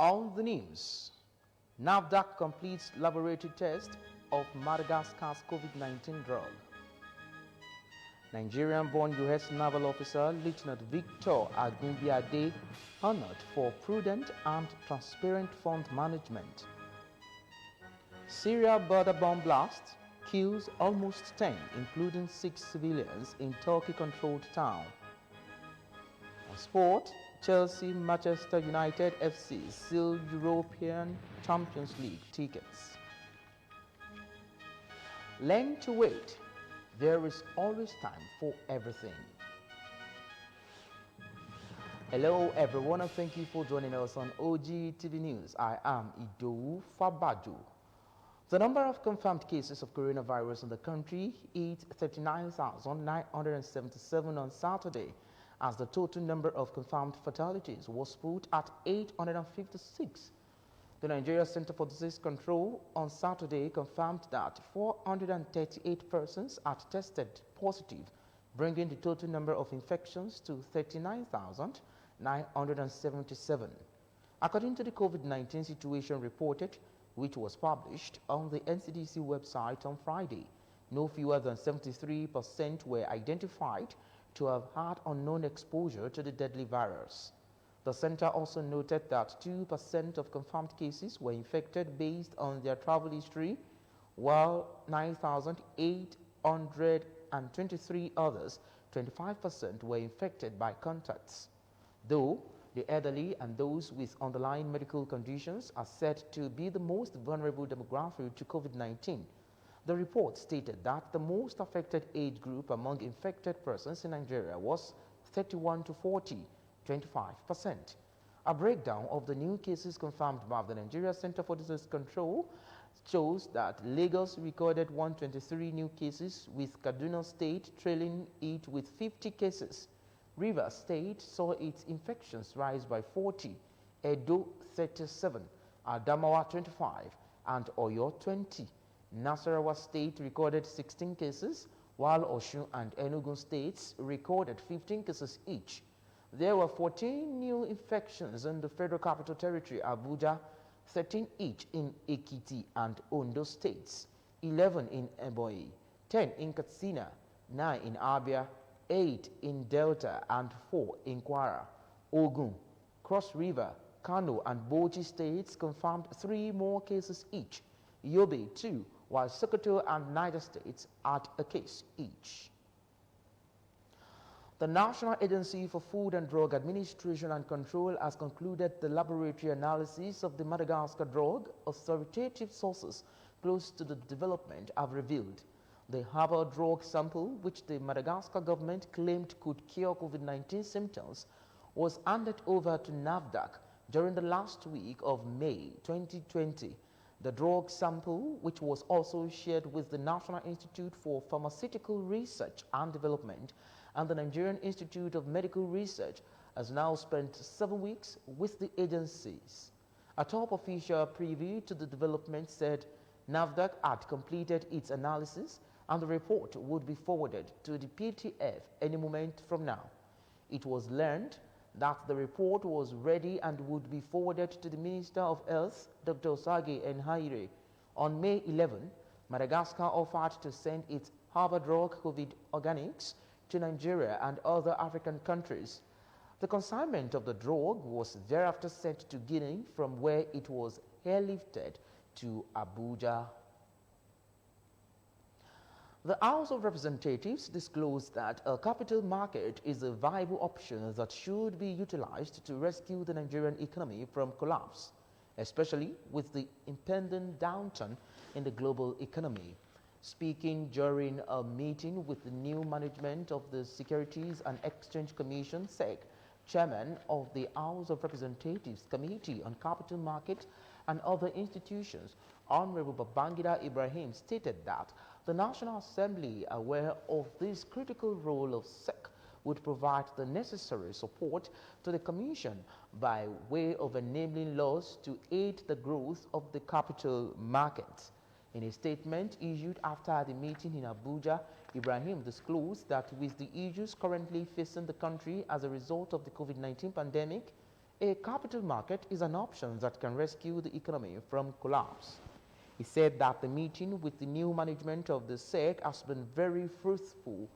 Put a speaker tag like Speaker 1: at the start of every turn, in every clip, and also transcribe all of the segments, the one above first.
Speaker 1: On the news, NAFDAC completes laboratory test of Madagascar's COVID-19 drug. Nigerian-born U.S. naval officer Lieutenant Victor Agunbiade honored for prudent and transparent fund management. Syria border bomb blast kills almost 10, including 6 civilians in Turkey-controlled town. On sport, Chelsea Manchester United FC seal European Champions League tickets. Learn to wait. There is always time for everything. Hello everyone, and thank you for joining us on Ogtvnews News. I am Idowu Fabajo. The number of confirmed cases of coronavirus in the country hit 39,977 on Saturday, as the total number of confirmed fatalities was put at 856. The Nigeria Center for Disease Control on Saturday confirmed that 438 persons had tested positive, bringing the total number of infections to 39,977. According to the COVID-19 situation reported, which was published on the NCDC website on Friday, no fewer than 73% were identified to have had unknown exposure to the deadly virus. The center also noted that 2% of confirmed cases were infected based on their travel history, while 9,823 others, 25%, were infected by contacts. Though the elderly and those with underlying medical conditions are said to be the most vulnerable demographic to COVID-19. The report stated that the most affected age group among infected persons in Nigeria was 31 to 40, 25%. A breakdown of the new cases confirmed by the Nigeria Center for Disease Control shows that Lagos recorded 123 new cases, with Kaduna State trailing it with 50 cases. Rivers State saw its infections rise by 40, Edo 37, Adamawa 25, and Oyo 20. Nasarawa State recorded 16 cases, while Osun and Enugu states recorded 15 cases each. There were 14 new infections in the Federal Capital Territory, Abuja, 13 each in Ekiti and Ondo states, 11 in Ebonyi, 10 in Katsina, 9 in Abia, 8 in Delta, and 4 in Kwara. Ogun, Cross River, Kano, and Bauchi states confirmed 3 more cases each. Yobe 2, while Sokoto and Niger states had a case each. The National Agency for Food and Drug Administration and Control has concluded the laboratory analysis of the Madagascar drug. Authoritative sources close to the development have revealed the herbal drug sample, which the Madagascar government claimed could cure COVID-19 symptoms, was handed over to NAFDAC during the last week of May 2020. The drug sample, which was also shared with the National Institute for Pharmaceutical Research and Development and the Nigerian Institute of Medical Research, has now spent 7 weeks with the agencies. A top official preview to the development said NAFDAC had completed its analysis and the report would be forwarded to the PTF any moment from now. It was learned that the report was ready and would be forwarded to the Minister of Health, Dr. Osage Nhaire. On May 11, Madagascar offered to send its herbal drug COVID organics to Nigeria and other African countries. The consignment of the drug was thereafter sent to Guinea, from where it was airlifted to Abuja. The House of Representatives disclosed that a capital market is a viable option that should be utilized to rescue the Nigerian economy from collapse, especially with the impending downturn in the global economy. Speaking during a meeting with the new management of the Securities and Exchange Commission, SEC, Chairman of the House of Representatives Committee on Capital Market and Other Institutions, Honorable Babangida Ibrahim, stated that the National Assembly, aware of this critical role of SEC, would provide the necessary support to the Commission by way of enabling laws to aid the growth of the capital markets. In a statement issued after the meeting in Abuja, Ibrahim disclosed that with the issues currently facing the country as a result of the COVID-19 pandemic, a capital market is an option that can rescue the economy from collapse. He said that the meeting with the new management of the SEC has been very fruitful,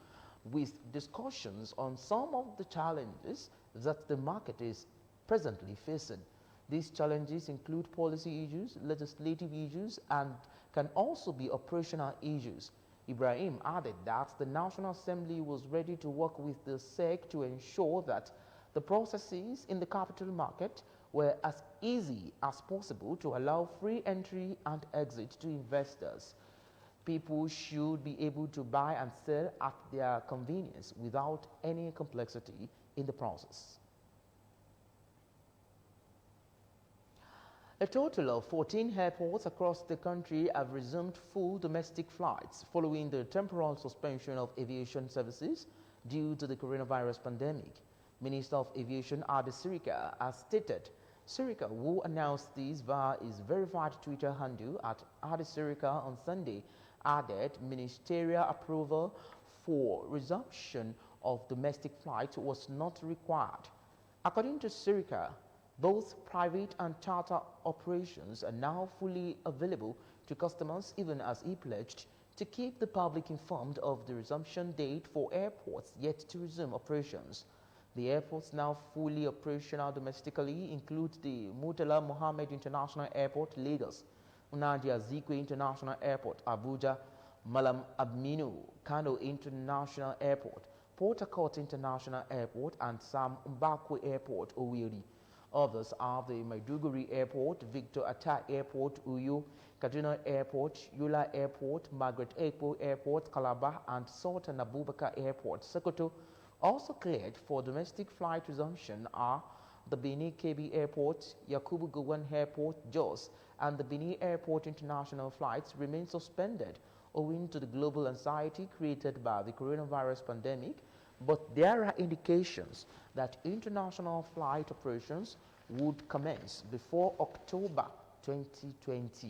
Speaker 1: with discussions on some of the challenges that the market is presently facing. These challenges include policy issues, legislative issues, and can also be operational issues. Ibrahim added that the National Assembly was ready to work with the SEC to ensure that the processes in the capital market were as easy as possible to allow free entry and exit to investors. People should be able to buy and sell at their convenience without any complexity in the process. A total of 14 airports across the country have resumed full domestic flights following the temporal suspension of aviation services due to the coronavirus pandemic. Minister of Aviation Adi Sirika has stated. Sirika, who announced this via his verified Twitter handle at Adi Sirika on Sunday, added ministerial approval for resumption of domestic flights was not required. According to Sirika, both private and charter operations are now fully available to customers, even as he pledged to keep the public informed of the resumption date for airports yet to resume operations. The airports now fully operational domestically include the Murtala Mohammed International Airport, Lagos, Nnamdi Azikiwe International Airport, Abuja, Malam Aminu Kano International Airport, Port Harcourt International Airport, and Sam Mbakwe Airport, Owerri. Others are the Maiduguri Airport, Victor Atta Airport, Uyo, Kaduna Airport, Yola Airport, Margaret Ekpo Airport, Calabar, and Sultan Abubakar Airport, Sokoto. Also cleared for domestic flight resumption are the Benin KB Airport, Yakubu Gowon Airport, Jos, and the Benin Airport international flights remain suspended owing to the global anxiety created by the coronavirus pandemic, but there are indications that international flight operations would commence before October 2020.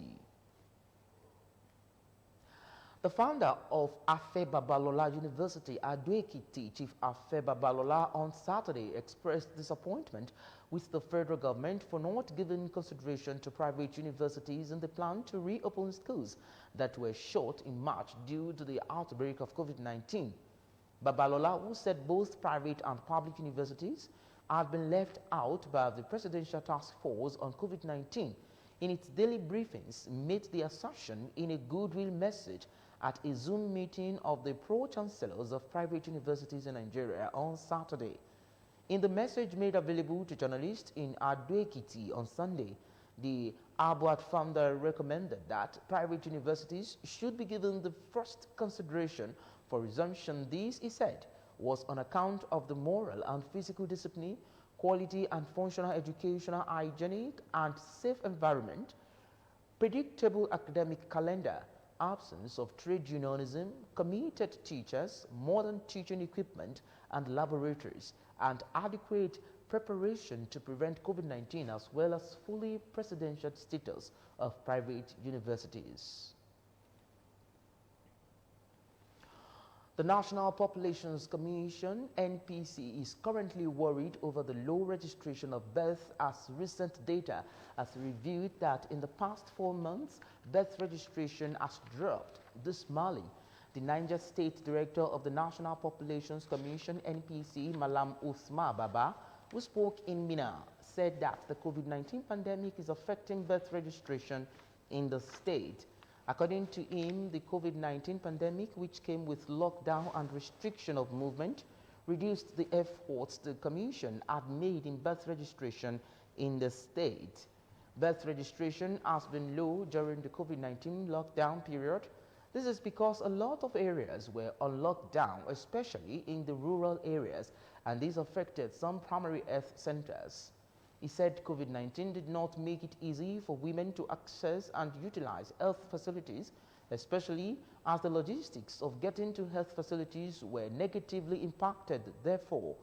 Speaker 1: The founder of Afe Babalola University, Ado-Ekiti, Chief Afe Babalola, on Saturday expressed disappointment with the federal government for not giving consideration to private universities in the plan to reopen schools that were shut in March due to the outbreak of COVID-19. Babalola, who said both private and public universities had been left out by the Presidential Task Force on COVID-19, in its daily briefings made the assertion in a goodwill message at a Zoom meeting of the pro-chancellors of private universities in Nigeria on Saturday. In the message made available to journalists in Ado-Ekiti on Sunday, the ABUAT founder recommended that private universities should be given the first consideration for resumption. This, he said, was on account of the moral and physical discipline, quality and functional educational, hygienic and safe environment, predictable academic calendar, absence of trade unionism, committed teachers, modern teaching equipment and laboratories, and adequate preparation to prevent COVID-19, as well as fully presidential status of private universities. The National Populations Commission, NPC, is currently worried over the low registration of births, as recent data has revealed that in the past 4 months, birth registration has dropped dismally. The Niger State Director of the National Populations Commission, NPC, Malam Usma Baba, who spoke in Mina, said that the COVID-19 pandemic is affecting birth registration in the state. According to him, the COVID-19 pandemic, which came with lockdown and restriction of movement, reduced the efforts the Commission had made in birth registration in the state. Birth registration has been low during the COVID-19 lockdown period. This is because a lot of areas were on lockdown, especially in the rural areas, and this affected some primary health centers. He said COVID-19 did not make it easy for women to access and utilize health facilities, especially as the logistics of getting to health facilities were negatively impacted. Therefore,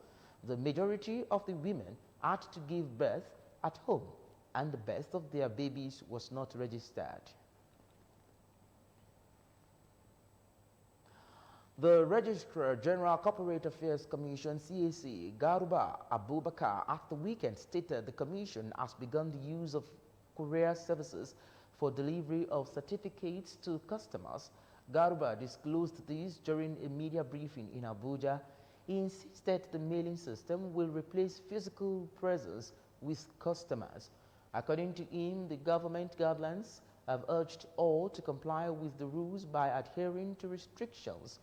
Speaker 1: the majority of the women had to give birth at home, and the birth of their babies was not registered. The Registrar General Corporate Affairs Commission (CAC) Garuba Abubakar at the weekend stated the commission has begun the use of courier services for delivery of certificates to customers. Garuba disclosed this during a media briefing in Abuja. He insisted the mailing system will replace physical presence with customers. According to him, the government guidelines have urged all to comply with the rules by adhering to restrictions.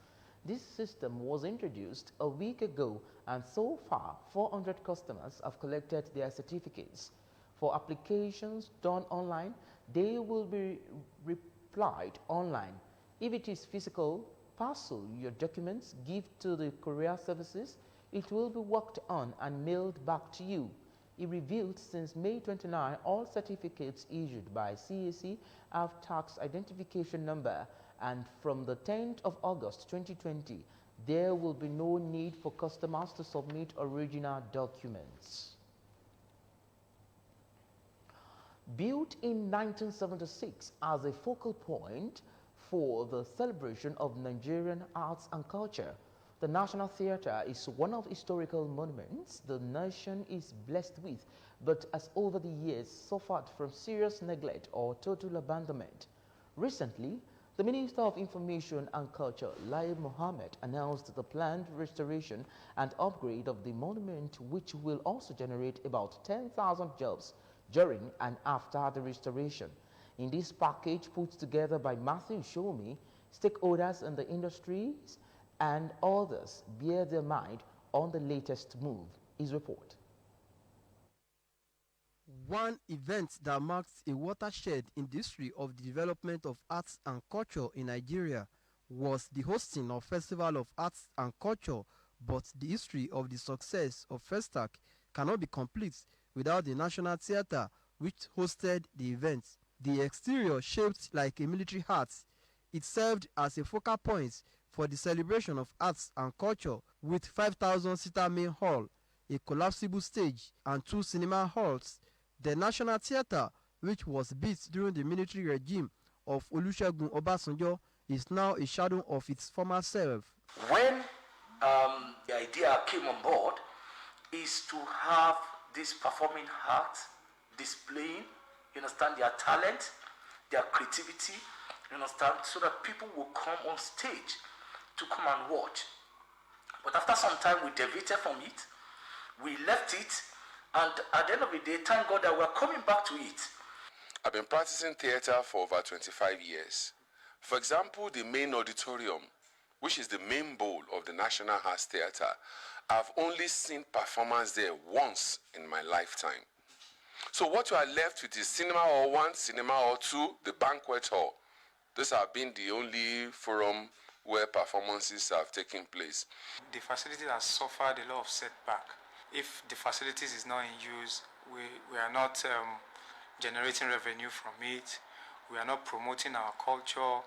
Speaker 1: This system was introduced a week ago, and so far 400 customers have collected their certificates. For applications done online, they will be replied online. If it is physical, parcel your documents, give to the courier services, it will be worked on and mailed back to you. He revealed since May 29, all certificates issued by CAC have tax identification number, and from the 10th of August 2020, there will be no need for customers to submit original documents. Built in 1976 as a focal point for the celebration of Nigerian arts and culture, the National Theatre is one of the historical monuments the nation is blessed with, but has over the years suffered from serious neglect or total abandonment. Recently, the Minister of Information and Culture, Lai Mohammed, announced the planned restoration and upgrade of the monument, which will also generate about 10,000 jobs during and after the restoration. In this package put together by Matthew Shomi, stakeholders in the industries and others bear their mind on the latest move. His report.
Speaker 2: One event that marks a watershed in the history of the development of arts and culture in Nigeria was the hosting of Festival of Arts and Culture, but the history of the success of Festac cannot be complete without the National Theatre, which hosted the event. The exterior, shaped like a military hat, it served as a focal point for the celebration of arts and culture with 5,000-seater main hall, a collapsible stage, and 2 cinema halls. The National Theatre, which was built during the military regime of Olusegun Obasanjo, is now a shadow of its former self.
Speaker 3: When the idea came on board is to have these performing arts displaying, you understand, their talent, their creativity, you understand, so that people will come on stage to come and watch. But after some time, we deviated from it, we left it, and at the end of the day, thank God that we're coming back to it.
Speaker 4: I've been practicing theatre for over 25 years. For example, the main auditorium, which is the main bowl of the National Arts Theatre, I've only seen performance there once in my lifetime. So what you are left with is Cinema Hall 1, Cinema Hall 2, the Banquet Hall. These have been the only forum where performances have taken place.
Speaker 5: The facility has suffered a lot of setback. If the facilities is not in use, we are not generating revenue from it. We are not promoting our culture.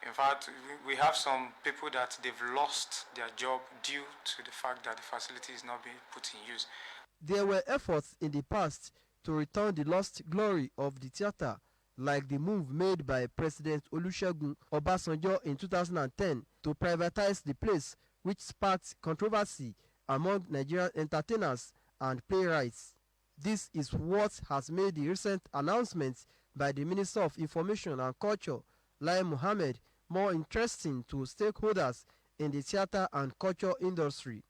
Speaker 5: In fact, we have some people that they've lost their job due to the fact that the facility is not being put in use.
Speaker 2: There were efforts in the past to return the lost glory of the theatre, like the move made by President Olusegun Obasanjo in 2010 to privatize the place, which sparked controversy among Nigerian entertainers and playwrights. This is what has made the recent announcement by the Minister of Information and Culture, Lai Mohammed, more interesting to stakeholders in the theatre and culture industry.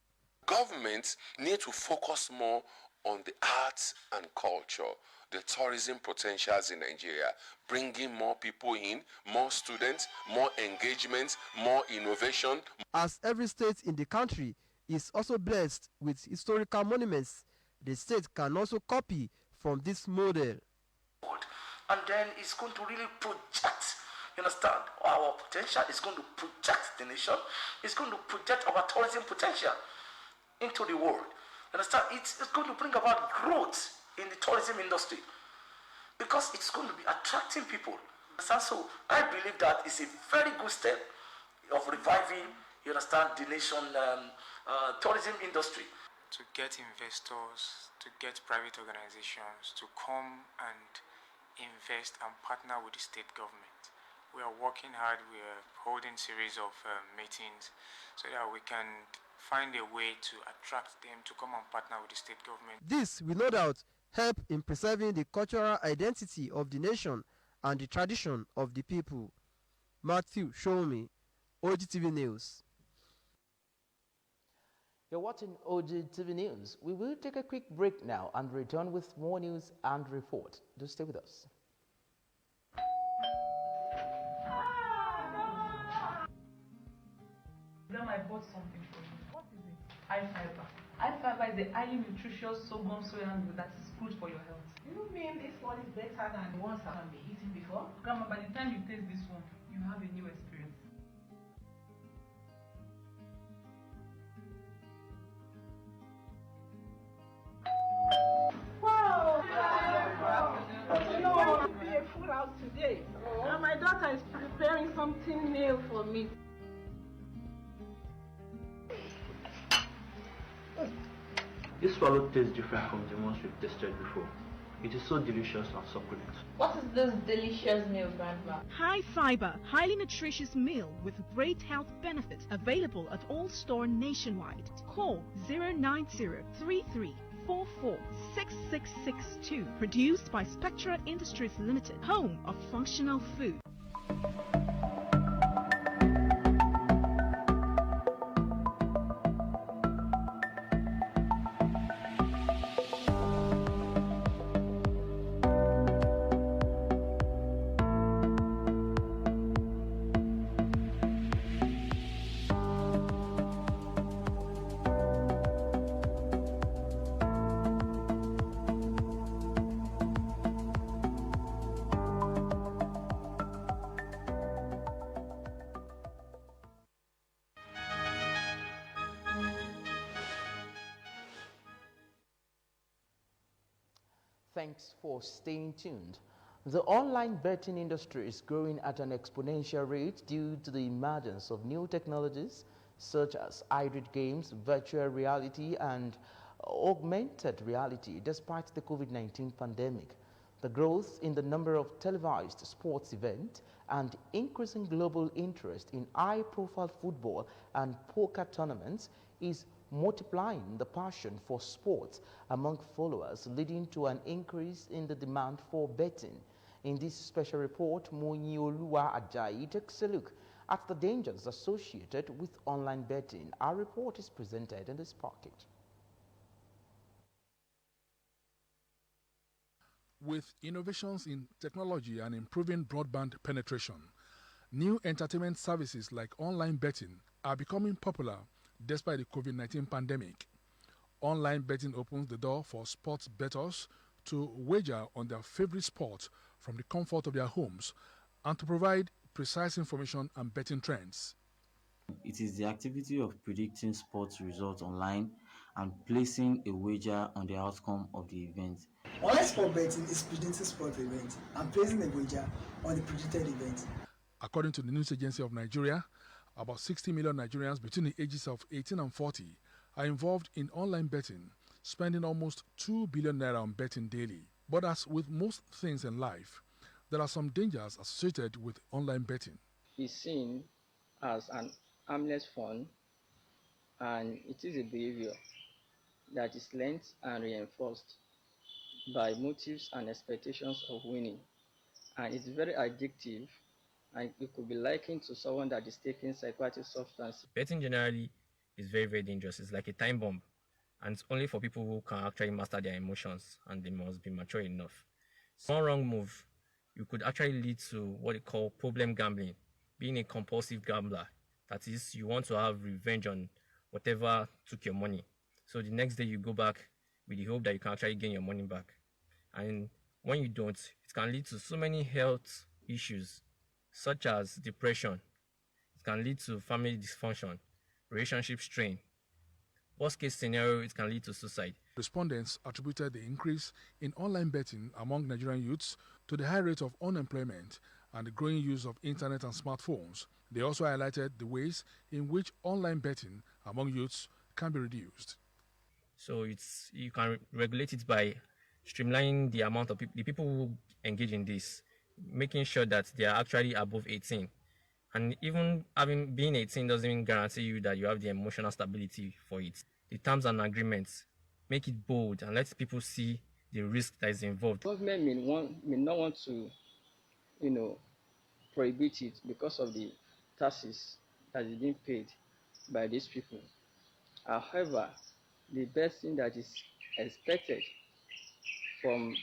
Speaker 4: Governments need to focus more on the arts and culture, the tourism potentials in Nigeria, bringing more people in, more students, more engagement, more innovation.
Speaker 2: As every state in the country is also blessed with historical monuments, the state can also copy from this model.
Speaker 3: And then it's going to really project, you understand, our potential. It's going to project the nation. It's going to project our tourism potential into the world. You understand? It's going to bring about growth in the tourism industry because it's going to be attracting people. So I believe that it's a very good step of reviving, you understand, the nation tourism industry.
Speaker 5: To get investors, to get private organizations to come and invest and partner with the state government. we are working hard. We are holding series of meetings so that we can find a way to attract them to come and partner with the state government.
Speaker 2: This will no doubt help in preserving the cultural identity of the nation and the tradition of the people. Matthew Shomi, Ogtv News.
Speaker 1: You're watching Ogtv News. We will take a quick break now and return with more news and report. Do stay with us.
Speaker 6: Grandma, I bought something for you. What is it? Ifiber. Ifiber is a highly nutritious sorghum soya meal that is good for your health.
Speaker 7: You mean this one is better than the ones I have been eating before?
Speaker 6: Grandma, by the time you taste this one, you have a new experience.
Speaker 7: Wow! You know, I want to be a food house today. And my daughter is preparing something new for me.
Speaker 8: This swallow tastes different from the ones we've tasted before. It is so delicious and succulent.
Speaker 9: What is this delicious meal, Grandma?
Speaker 10: High fiber, highly nutritious meal with great health benefits available at all stores nationwide. Call 09033446662. Produced by Spectra Industries Limited, home of functional food.
Speaker 1: Thanks for staying tuned. The online betting industry is growing at an exponential rate due to the emergence of new technologies such as hybrid games, virtual reality, and augmented reality. Despite the COVID-19 pandemic, the growth in the number of televised sports events and increasing global interest in high-profile football and poker tournaments is multiplying the passion for sports among followers, leading to an increase in the demand for betting. In this special report, Moyioluwa Ajayi takes a look at the dangers associated with online betting. Our report is presented in this packet.
Speaker 11: With innovations in technology and improving broadband penetration, new entertainment services like online betting are becoming popular despite the COVID-19 pandemic. Online betting opens the door for sports bettors to wager on their favorite sport from the comfort of their homes and to provide precise information and betting trends.
Speaker 12: It is the activity of predicting sports results online and placing a wager on the outcome of the event.
Speaker 13: Online sport betting is predicting sport events and placing a wager on the predicted event.
Speaker 11: According to the News Agency of Nigeria, about 60 million Nigerians between the ages of 18 and 40 are involved in online betting, spending almost 2 billion naira on betting daily. But as with most things in life, there are some dangers associated with online betting.
Speaker 14: It's seen as an harmless fun, and it is a behavior that is learned and reinforced by motives and expectations of winning, and it's very addictive, and it could be likened to someone that is taking psychoactive substances.
Speaker 15: Betting generally is very, very dangerous. It's like a time bomb, and it's only for people who can actually master their emotions, and they must be mature enough. One wrong move, you could actually lead to what they call problem gambling, being a compulsive gambler. That is, you want to have revenge on whatever took your money. So the next day you go back with the hope that you can actually gain your money back. And when you don't, it can lead to so many health issues, such as depression. It can lead to family dysfunction, relationship strain. Worst case scenario, it can lead to suicide.
Speaker 11: Respondents attributed the increase in online betting among Nigerian youths to the high rate of unemployment and the growing use of internet and smartphones. They also highlighted the ways in which online betting among youths can be reduced.
Speaker 15: So you can regulate it by streamlining the amount of the people who engage in this. making sure that they are actually above 18. And even being 18 doesn't even guarantee you that you have the emotional stability for it. The terms and agreements, make it bold and let people see the risk that is involved.
Speaker 14: Government may not want to, prohibit it because of the taxes that is being paid by these people. However, the best thing that is expected from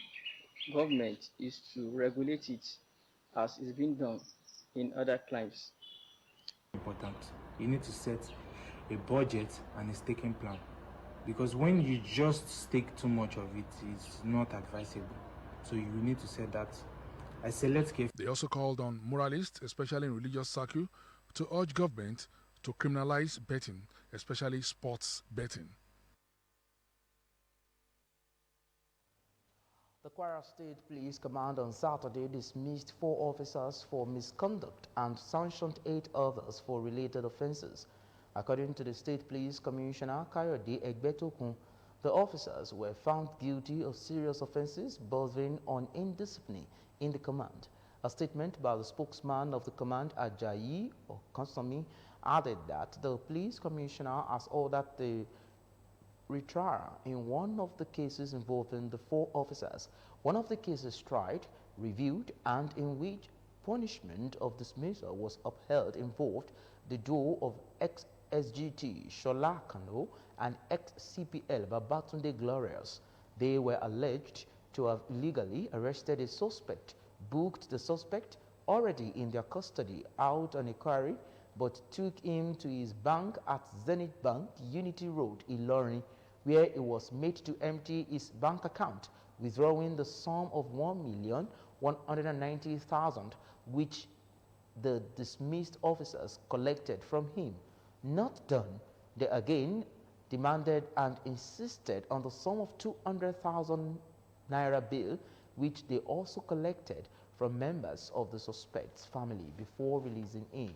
Speaker 14: government is to regulate it as is being done in other climes.
Speaker 16: Important. You need to set a budget and a staking plan, because when you just stake too much of it, it's not advisable. So you need to set that. I select carefully.
Speaker 11: They also called on moralists, especially in religious circles, to urge government to criminalize betting, especially sports betting.
Speaker 1: The Kwara State Police Command on Saturday dismissed 4 officers for misconduct and sanctioned 8 others for related offenses. According to the State Police Commissioner Kayode Egbetokun, the officers were found guilty of serious offenses bordering on indiscipline in the command. A statement by the spokesman of the command, Ajayi Okansomi, added that the police commissioner has ordered the retrial in one of the cases involving the 4 officers. One of the cases tried, reviewed, and in which punishment of dismissal was upheld involved the duo of ex-SGT Shola Kano and ex-CPL Babatunde Glorious. They were alleged to have illegally arrested a suspect, booked the suspect already in their custody out on a query, but took him to his bank at Zenith Bank, Unity Road, Ilorin, where he was made to empty his bank account, withdrawing the sum of 1,190,000, which the dismissed officers collected from him. Not done, they again demanded and insisted on the sum of 200,000 naira bill, which they also collected from members of the suspect's family before releasing him.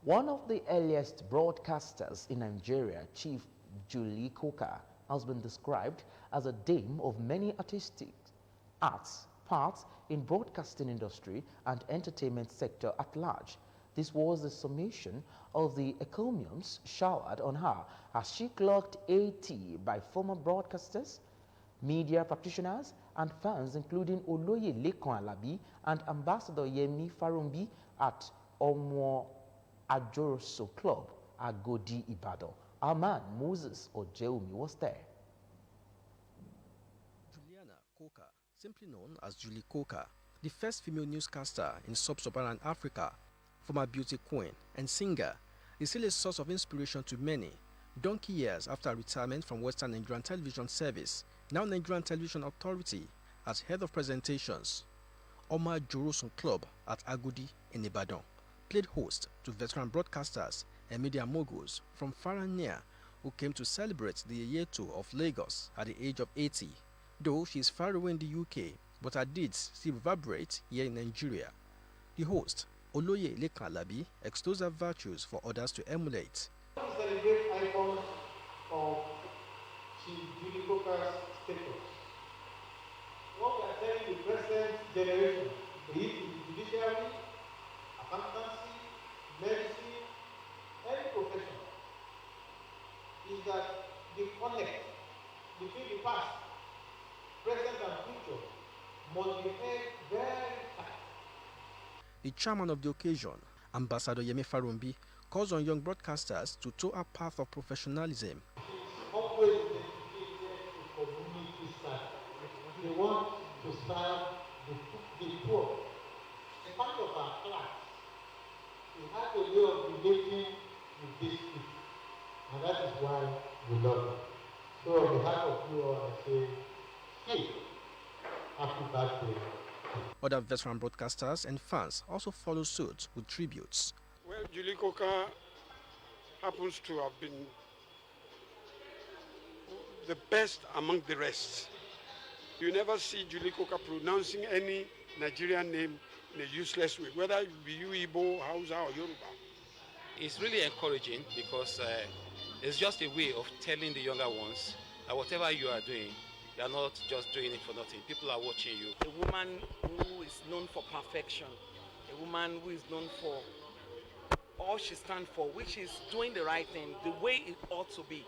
Speaker 1: One of the earliest broadcasters in Nigeria, Chief Julie Coker, has been described as a dame of many artistic arts, parts in broadcasting industry and entertainment sector at large. This was the summation of the encomiums showered on her as she clocked 80 by former broadcasters, media practitioners, and fans, including Oloye Lekan Alabi and Ambassador Yemi Farumbi at Omo Ajoroso Club, Agodi Ibadan. Our man, Moses Ojeumi, was there.
Speaker 2: Juliana Coker, simply known as Julie Coker, the first female newscaster in sub-Saharan Africa, former beauty queen and singer, is still a source of inspiration to many. Donkey years after retirement from Western Nigerian Television Service, now Nigerian Television Authority, as head of presentations, Omo Ajoroso Club at Agodi in Ibadan played host to veteran broadcasters and media moguls from far and near who came to celebrate the Yeto of Lagos at the age of 80. Though she is far away in the UK, but her deeds still reverberate here in Nigeria. The host, Oloye Lekan Alabi, extols her virtues for others to emulate.
Speaker 17: To celebrate icons of Chief Julie Coker's status, what we are telling the present generation, be it in the judiciary, accountancy, medicine, any profession, is that the connect between the past, present, and future must be held very tight.
Speaker 2: The chairman of the occasion, Ambassador Yemi Farumbi, calls on young broadcasters to tow a path of professionalism.
Speaker 17: Always dedicated to community service. They want to serve the poor. A part of our class, we have a way of relating with these people, and that is why we love them. So on behalf of you all, I say, hey, happy birthday.
Speaker 2: Other veteran broadcasters and fans also follow suit with tributes.
Speaker 18: Well, Julie Coker happens to have been the best among the rest. You never see Julie Coker pronouncing any Nigerian name in a useless way, whether it be you, Igbo, Hausa, or Yoruba.
Speaker 19: It's really encouraging because it's just a way of telling the younger ones that whatever you are doing, You're not just doing it for nothing. People are watching you.
Speaker 20: A woman who is known for perfection, a woman who is known for all she stands for, which is doing the right thing, the way it ought to be.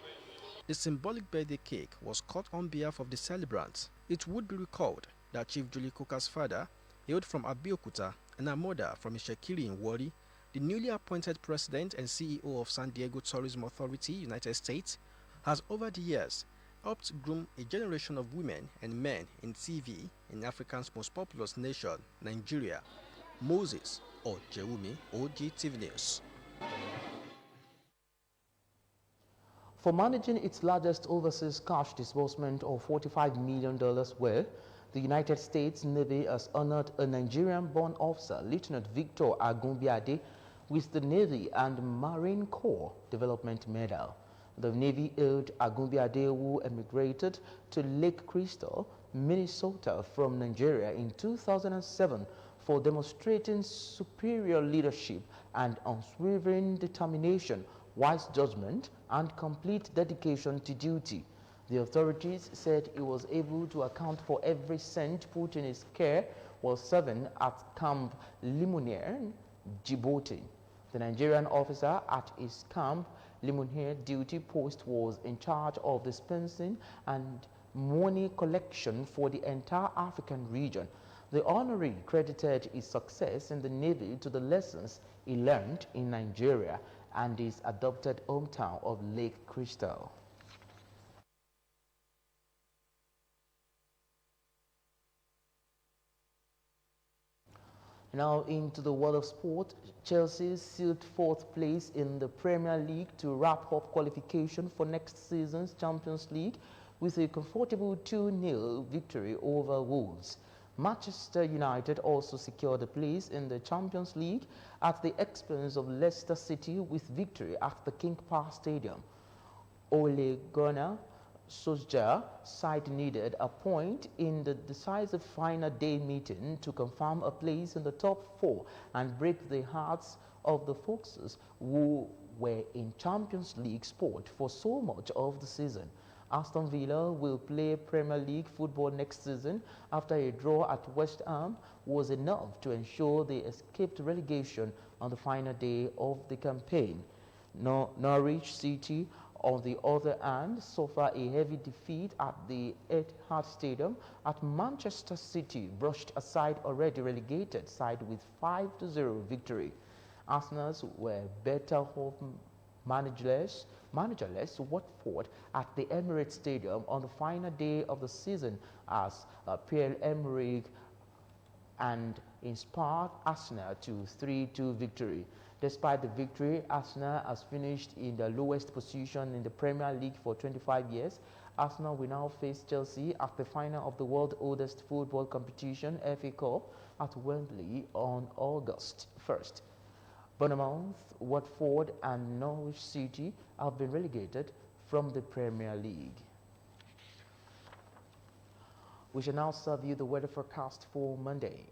Speaker 2: The symbolic birthday cake was cut on behalf of the celebrants. It would be recalled that Chief Julie Coker's father hailed from Abeokuta and her mother from Ishekiri in Wari. The newly appointed president and CEO of San Diego Tourism Authority, United States, has over the years helped groom a generation of women and men in TV in Africa's most populous nation, Nigeria. Moses Ojewumi, Ogtvnews.
Speaker 1: For managing its largest overseas cash disbursement of $45 million, where the United States Navy has honored a Nigerian-born officer, Lieutenant Victor Agunbiade, with the Navy and Marine Corps Development Medal. The Navy hailed Agunbiade, who emigrated to Lake Crystal, Minnesota from Nigeria in 2007 for demonstrating superior leadership and unswerving determination, wise judgment, and complete dedication to duty. The authorities said he was able to account for every cent put in his care while serving at Camp Lemonnier, Djibouti. The Nigerian officer at his Camp Lemonnier duty post was in charge of dispensing and money collection for the entire African region. The honoree credited his success in the Navy to the lessons he learned in Nigeria and his adopted hometown of Lake Crystal. Now into the world of sport, Chelsea sealed fourth place in the Premier League to wrap up qualification for next season's Champions League with a comfortable 2-0 victory over Wolves. Manchester United also secured a place in the Champions League at the expense of Leicester City with victory at the King Power Stadium. Ole Gunnar Solskjaer's side needed a point in the decisive final day meeting to confirm a place in the top four and break the hearts of the Foxes, who were in Champions League sport for so much of the season. Aston Villa will play Premier League football next season after a draw at West Ham was enough to ensure they escaped relegation on the final day of the campaign. Norwich City, on the other hand, suffered a heavy defeat at the Etihad Stadium at Manchester City, brushed aside already relegated side with 5-0 victory. Arsenal's were better off managerless Watford at the Emirates Stadium on the final day of the season as Pierre-Emerick and inspired Arsenal to 3-2 victory. Despite the victory, Arsenal has finished in the lowest position in the Premier League for 25 years. Arsenal will now face Chelsea at the final of the world's oldest football competition, FA Cup, at Wembley on August 1st. Bournemouth, Watford and Norwich City have been relegated from the Premier League. We shall now serve you the weather forecast for Monday.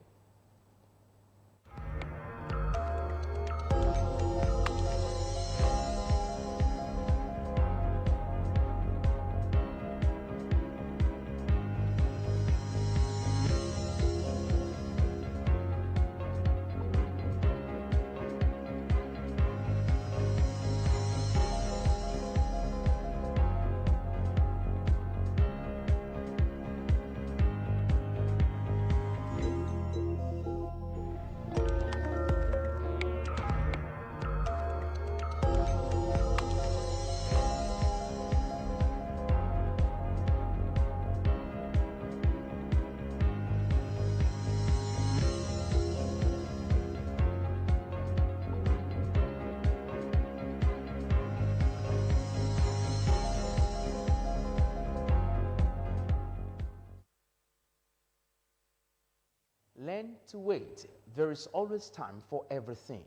Speaker 1: Learn to wait. There is always time for everything.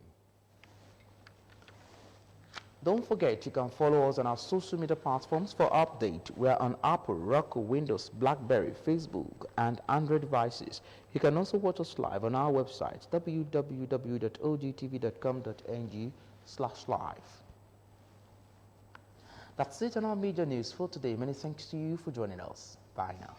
Speaker 1: Don't forget you can follow us on our social media platforms for update. We are on Apple, Roku, Windows, BlackBerry, Facebook, and Android devices. You can also watch us live on our website, www.ogtv.com.ng/live. That's it on our media news for today. Many thanks to you for joining us. Bye now.